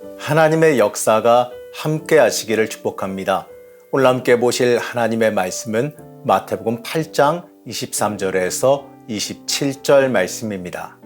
하나님의 역사가 함께 하시기를 축복합니다. 오늘 함께 보실 하나님의 말씀은 마태복음 8장 23절에서 27절 말씀입니다.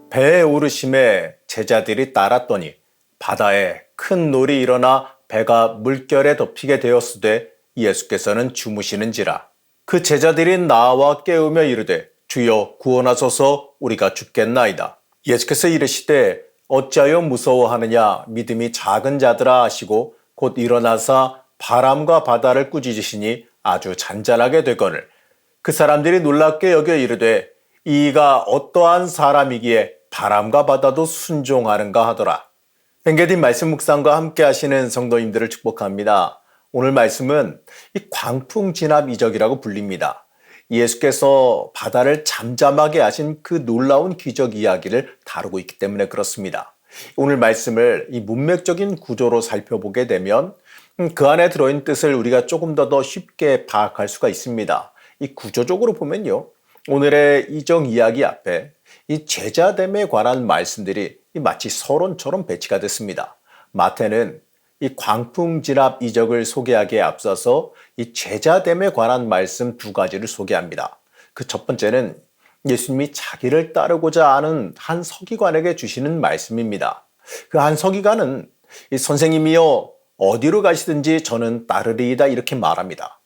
배에 오르심에 제자들이 따랐더니 바다에 큰 놀이 일어나 배가 물결에 덮이게 되었으되 예수께서는 주무시는지라. 그 제자들이 나와 깨우며 이르되 주여 구원하소서, 우리가 죽겠나이다. 예수께서 이르시되 어찌하여 무서워하느냐, 믿음이 작은 자들아 하시고 곧 일어나사 바람과 바다를 꾸짖으시니 아주 잔잔하게 되거늘 그 사람들이 놀랍게 여겨 이르되 이가 어떠한 사람이기에 바람과 바다도 순종하는가 하더라. 엔게딘 말씀 묵상과 함께 하시는 성도님들을 축복합니다. 오늘 말씀은 이 광풍 진압 이적이라고 불립니다. 예수께서 바다를 잠잠하게 하신 그 놀라운 기적 이야기를 다루고 있기 때문에 그렇습니다. 오늘 말씀을 이 문맥적인 구조로 살펴보게 되면 그 안에 들어있는 뜻을 우리가 조금 더 쉽게 파악할 수가 있습니다. 이 구조적으로 보면요, 오늘의 이적 이야기 앞에 이 제자됨에 관한 말씀들이 마치 서론처럼 배치가 됐습니다. 마태는 이 광풍 진압 이적을 소개하기에 앞서서 이 제자됨에 관한 말씀 두 가지를 소개합니다. 그 첫 번째는 예수님이 자기를 따르고자 하는 한 서기관에게 주시는 말씀입니다. 그 한 서기관은 이 선생님이여 어디로 가시든지 저는 따르리이다 이렇게 말합니다.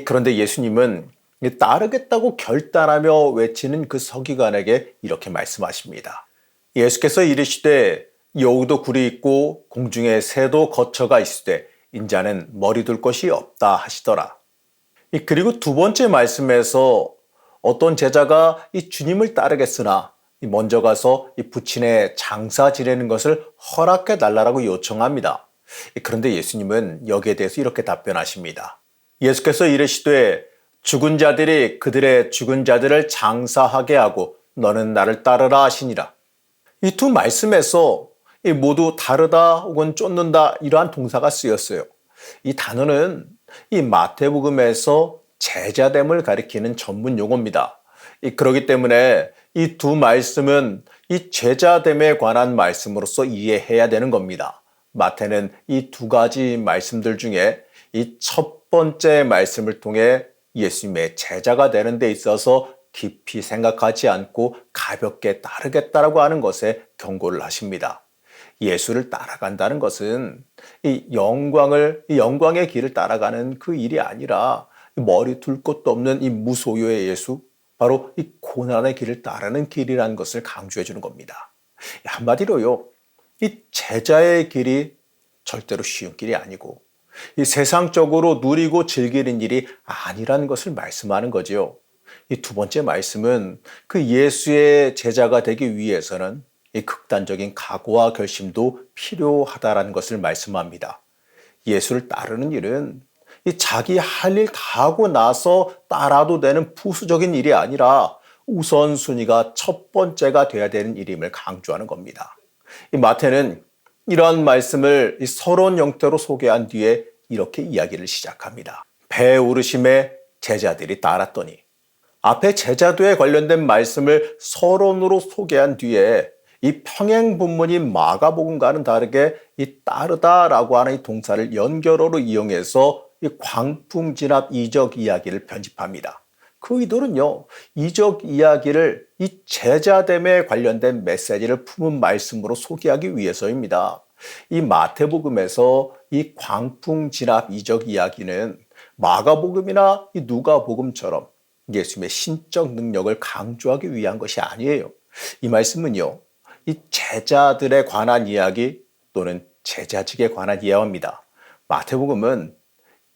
그런데 예수님은 따르겠다고 결단하며 외치는 그 서기관에게 이렇게 말씀하십니다. 예수께서 이르시되 여우도 굴이 있고 공중에 새도 거처가 있으되 인자는 머리 둘 곳이 없다 하시더라. 그리고 두 번째 말씀에서 어떤 제자가 이 주님을 따르겠으나 먼저 가서 이 부친의 장사 지내는 것을 허락해 달라고 요청합니다. 그런데 예수님은 여기에 대해서 이렇게 답변하십니다. 예수께서 이르시되 죽은 자들이 그들의 죽은 자들을 장사하게 하고 너는 나를 따르라 하시니라. 이 두 말씀에서 모두 다르다 혹은 쫓는다 이러한 동사가 쓰였어요. 이 단어는 이 마태복음에서 제자됨을 가리키는 전문 용어입니다. 그렇기 때문에 이 두 말씀은 이 제자됨에 관한 말씀으로서 이해해야 되는 겁니다. 마태는 이 두 가지 말씀들 중에 이 첫 번째 말씀을 통해 예수님의 제자가 되는 데 있어서 깊이 생각하지 않고 가볍게 따르겠다라고 하는 것에 경고를 하십니다. 예수를 따라간다는 것은 이 영광의 길을 따라가는 그 일이 아니라 머리 둘 곳도 없는 이 무소유의 예수, 바로 이 고난의 길을 따르는 길이라는 것을 강조해 주는 겁니다. 한마디로요, 이 제자의 길이 절대로 쉬운 길이 아니고 이 세상적으로 누리고 즐기는 일이 아니라는 것을 말씀하는 거지요. 이 두 번째 말씀은 그 예수의 제자가 되기 위해서는 이 극단적인 각오와 결심도 필요하다라는 것을 말씀합니다. 예수를 따르는 일은 이 자기 할 일 다 하고 나서 따라도 되는 부수적인 일이 아니라 우선순위가 첫 번째가 돼야 되는 일임을 강조하는 겁니다. 이 마태는 이러한 말씀을 이 서론 형태로 소개한 뒤에 이렇게 이야기를 시작합니다. 배에 오르심에 제자들이 따랐더니, 앞에 제자도에 관련된 말씀을 서론으로 소개한 뒤에 이 평행 본문인 마가복음과는 다르게 이 따르다라고 하는 이 동사를 연결어로 이용해서 이 광풍 진압 이적 이야기를 편집합니다. 그 의도는요, 이적 이야기를 이 제자됨에 관련된 메시지를 품은 말씀으로 소개하기 위해서입니다. 이 마태복음에서 이 광풍 진압 이적 이야기는 마가복음이나 이 누가복음처럼 예수님의 신적 능력을 강조하기 위한 것이 아니에요. 이 말씀은요, 이 제자들에 관한 이야기 또는 제자직에 관한 이야기입니다. 마태복음은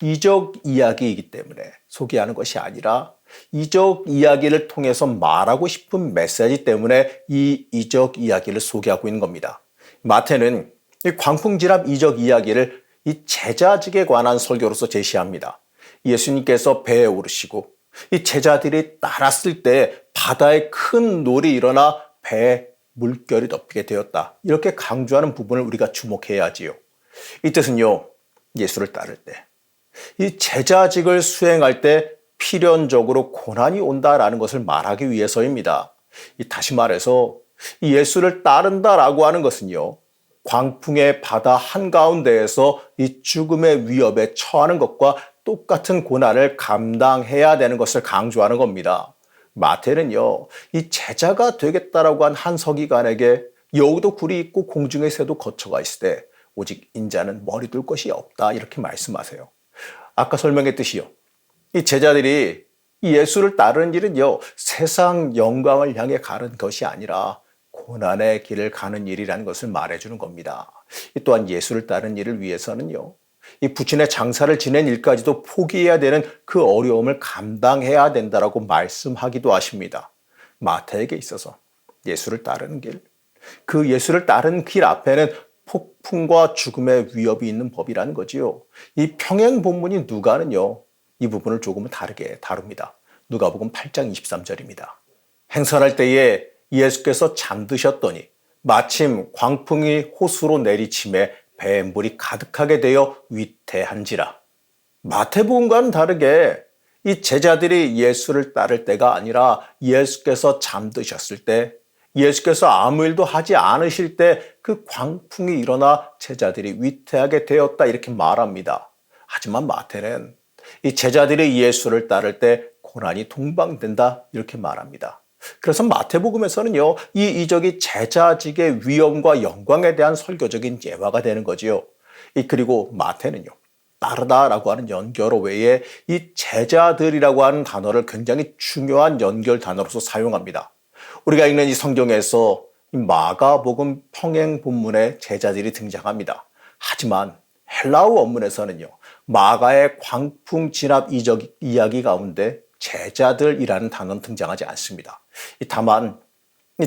이적 이야기이기 때문에 소개하는 것이 아니라 이적 이야기를 통해서 말하고 싶은 메시지 때문에 이 이적 이야기를 소개하고 있는 겁니다. 마태는 이 광풍 진압 이적 이야기를 이 제자직에 관한 설교로서 제시합니다. 예수님께서 배에 오르시고 이 제자들이 따랐을 때 바다에 큰 놀이 일어나 배에 물결이 덮이게 되었다. 이렇게 강조하는 부분을 우리가 주목해야지요. 이 뜻은요, 예수를 따를 때, 이 제자직을 수행할 때 필연적으로 고난이 온다라는 것을 말하기 위해서입니다. 다시 말해서 이 예수를 따른다라고 하는 것은요, 광풍의 바다 한가운데에서 이 죽음의 위협에 처하는 것과 똑같은 고난을 감당해야 되는 것을 강조하는 겁니다. 마태는요, 이 제자가 되겠다라고 한 한 서기관에게 여우도 굴이 있고 공중의 새도 거처가 있을 때 오직 인자는 머리 둘 것이 없다 이렇게 말씀하세요. 아까 설명했듯이요. 이 제자들이 예수를 따르는 일은요, 세상 영광을 향해 가는 것이 아니라 고난의 길을 가는 일이라는 것을 말해주는 겁니다. 또한 예수를 따르는 일을 위해서는요, 이 부친의 장사를 지낸 일까지도 포기해야 되는 그 어려움을 감당해야 된다라고 말씀하기도 하십니다. 마태에게 있어서 예수를 따르는 길, 그 예수를 따르는 길 앞에는 폭풍과 죽음의 위협이 있는 법이라는 거지요. 이 평행 본문인 누가는요, 이 부분을 조금은 다르게 다룹니다. 누가복음 8장 23절입니다. 행선할 때에 예수께서 잠드셨더니 마침 광풍이 호수로 내리침에 배에 물이 가득하게 되어 위태한지라. 마태복음과는 다르게 이 제자들이 예수를 따를 때가 아니라 예수께서 잠드셨을 때, 예수께서 아무 일도 하지 않으실 때 그 광풍이 일어나 제자들이 위태하게 되었다 이렇게 말합니다. 하지만 마태는 이 제자들이 예수를 따를 때 고난이 동방된다 이렇게 말합니다. 그래서 마태복음에서는요, 이 이적이 제자직의 위엄과 영광에 대한 설교적인 예화가 되는 거지요. 그리고 마태는요, 따르다라고 하는 연결어 외에 이 제자들이라고 하는 단어를 굉장히 중요한 연결 단어로서 사용합니다. 우리가 읽는 이 성경에서 이 마가복음 평행 본문에 제자들이 등장합니다. 하지만 헬라어 원문에서는요, 마가의 광풍 진압 이적 이야기 가운데 제자들이라는 단어는 등장하지 않습니다. 다만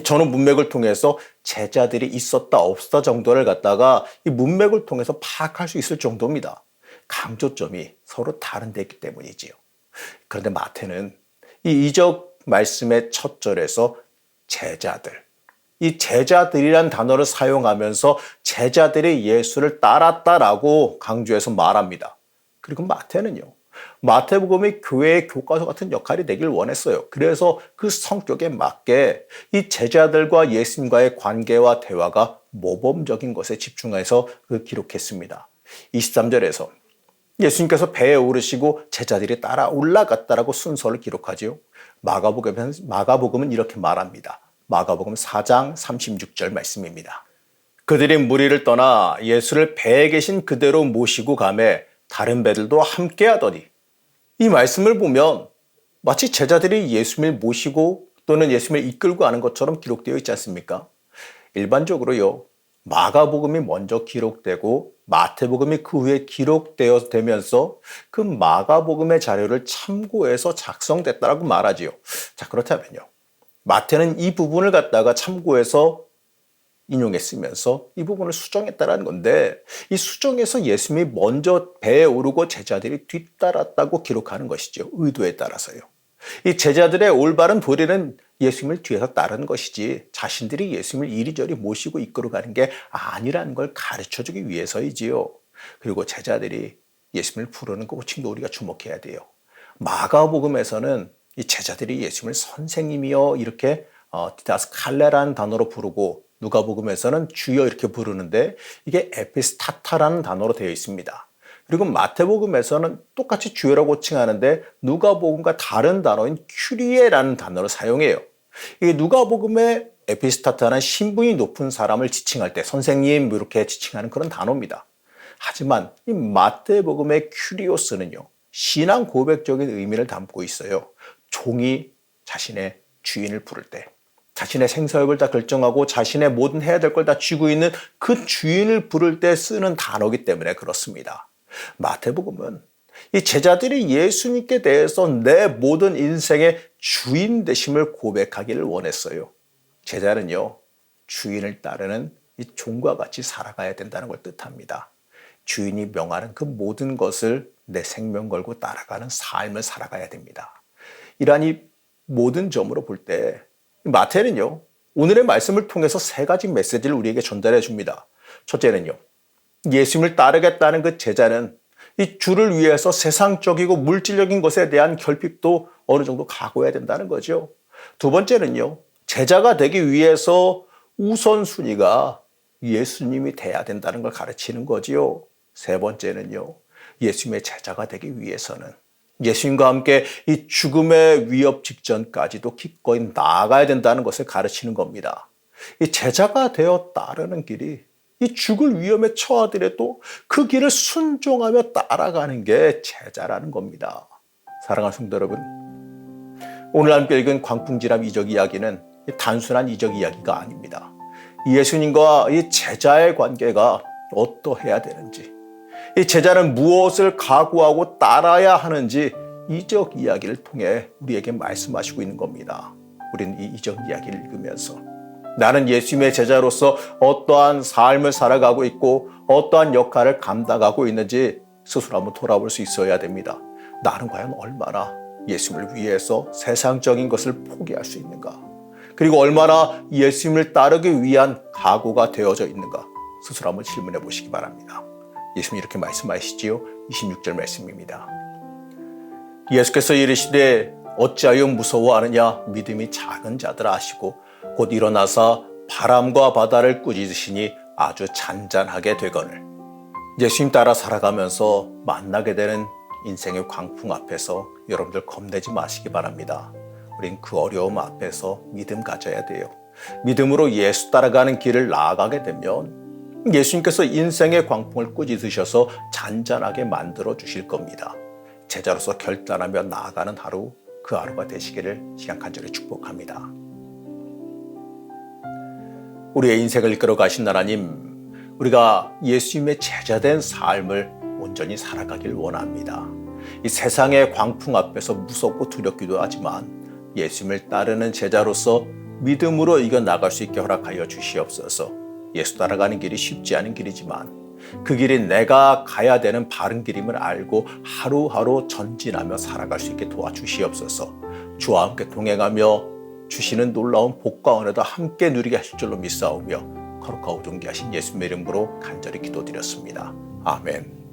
저는 문맥을 통해서 제자들이 있었다 없었다 정도를 갖다가 이 문맥을 통해서 파악할 수 있을 정도입니다. 강조점이 서로 다른 데 있기 때문이지요. 그런데 마태는 이 이적 말씀의 첫 절에서 제자들, 이 제자들이란 단어를 사용하면서 제자들이 예수를 따랐다라고 강조해서 말합니다. 그리고 마태는요, 마태복음이 교회의 교과서 같은 역할이 되길 원했어요. 그래서 그 성격에 맞게 이 제자들과 예수님과의 관계와 대화가 모범적인 것에 집중해서 기록했습니다. 23절에서 예수님께서 배에 오르시고 제자들이 따라 올라갔다라고 순서를 기록하지요. 마가복음은 이렇게 말합니다. 마가복음 4장 36절 말씀입니다. 그들이 무리를 떠나 예수를 배에 계신 그대로 모시고 가매 다른 배들도 함께 하더니, 이 말씀을 보면 마치 제자들이 예수님을 모시고 또는 예수님을 이끌고 가는 것처럼 기록되어 있지 않습니까? 일반적으로요, 마가복음이 먼저 기록되고 마태복음이 그 후에 기록되면서 그 마가복음의 자료를 참고해서 작성됐다라고 말하지요. 자, 그렇다면요, 마태는 이 부분을 갖다가 참고해서 인용했으면서 이 부분을 수정했다라는 건데, 이 수정에서 예수님이 먼저 배에 오르고 제자들이 뒤따랐다고 기록하는 것이죠. 의도에 따라서요. 이 제자들의 올바른 도리는 예수님을 뒤에서 따르는 것이지 자신들이 예수님을 이리저리 모시고 이끌어가는 게 아니라는 걸 가르쳐주기 위해서이지요. 그리고 제자들이 예수님을 부르는 것 고친 우리가 주목해야 돼요. 마가복음에서는 이 제자들이 예수님을 선생님이여 이렇게 디다스칼레라는 단어로 부르고, 누가복음에서는 주여 이렇게 부르는데 이게 에피스타타라는 단어로 되어 있습니다. 그리고 마태복음에서는 똑같이 주여라고 칭하는데 누가복음과 다른 단어인 큐리에라는 단어를 사용해요. 이게 누가복음의 에피스타타는 신분이 높은 사람을 지칭할 때 선생님 이렇게 지칭하는 그런 단어입니다. 하지만 이 마태복음의 큐리오스는요, 신앙 고백적인 의미를 담고 있어요. 종이 자신의 주인을 부를 때, 자신의 생사역을 다 결정하고 자신의 모든 해야 될 걸 다 쥐고 있는 그 주인을 부를 때 쓰는 단어이기 때문에 그렇습니다. 마태복음은 이 제자들이 예수님께 대해서 내 모든 인생의 주인 되심을 고백하기를 원했어요. 제자는요, 주인을 따르는 이 종과 같이 살아가야 된다는 걸 뜻합니다. 주인이 명하는 그 모든 것을 내 생명 걸고 따라가는 삶을 살아가야 됩니다. 이러한 이 모든 점으로 볼 때 마태는요, 오늘의 말씀을 통해서 세 가지 메시지를 우리에게 전달해 줍니다. 첫째는요, 예수님을 따르겠다는 그 제자는 이 주를 위해서 세상적이고 물질적인 것에 대한 결핍도 어느 정도 각오해야 된다는 거죠. 두 번째는요, 제자가 되기 위해서 우선순위가 예수님이 돼야 된다는 걸 가르치는 거지요. 세 번째는요, 예수님의 제자가 되기 위해서는 예수님과 함께 이 죽음의 위협 직전까지도 기꺼이 나아가야 된다는 것을 가르치는 겁니다. 이 제자가 되어 따르는 길이 이 죽을 위험에 처하더라도 그 길을 순종하며 따라가는 게 제자라는 겁니다. 사랑하는 성도 여러분, 오늘 함께 읽은 광풍지람 이적 이야기는 단순한 이적 이야기가 아닙니다. 예수님과 이 제자의 관계가 어떠해야 되는지, 이 제자는 무엇을 각오하고 따라야 하는지 이적 이야기를 통해 우리에게 말씀하시고 있는 겁니다. 우리는 이 이적 이야기를 읽으면서 나는 예수님의 제자로서 어떠한 삶을 살아가고 있고 어떠한 역할을 감당하고 있는지 스스로 한번 돌아볼 수 있어야 됩니다. 나는 과연 얼마나 예수님을 위해서 세상적인 것을 포기할 수 있는가? 그리고 얼마나 예수님을 따르기 위한 각오가 되어져 있는가? 스스로 한번 질문해 보시기 바랍니다. 예수님이 이렇게 말씀하시지요. 26절 말씀입니다. 예수께서 이르시되 어찌하여 무서워하느냐? 믿음이 작은 자들아 하시고 곧 일어나사 바람과 바다를 꾸짖으시니 아주 잔잔하게 되거늘. 예수님 따라 살아가면서 만나게 되는 인생의 광풍 앞에서 여러분들 겁내지 마시기 바랍니다. 우린 그 어려움 앞에서 믿음 가져야 돼요. 믿음으로 예수 따라가는 길을 나아가게 되면 예수님께서 인생의 광풍을 꾸짖으셔서 잔잔하게 만들어 주실 겁니다. 제자로서 결단하며 나아가는 하루, 그 하루가 되시기를 시간 간절히 축복합니다. 우리의 인생을 이끌어 가신 하나님, 우리가 예수님의 제자된 삶을 온전히 살아가길 원합니다. 이 세상의 광풍 앞에서 무섭고 두렵기도 하지만 예수님을 따르는 제자로서 믿음으로 이겨나갈 수 있게 허락하여 주시옵소서. 예수 따라가는 길이 쉽지 않은 길이지만 그 길이 내가 가야 되는 바른 길임을 알고 하루하루 전진하며 살아갈 수 있게 도와주시옵소서. 주와 함께 동행하며 주시는 놀라운 복과 은혜도 함께 누리게 하실 줄로 믿사오며 거룩하고 존귀하신 예수님의 이름으로 간절히 기도드렸습니다. 아멘.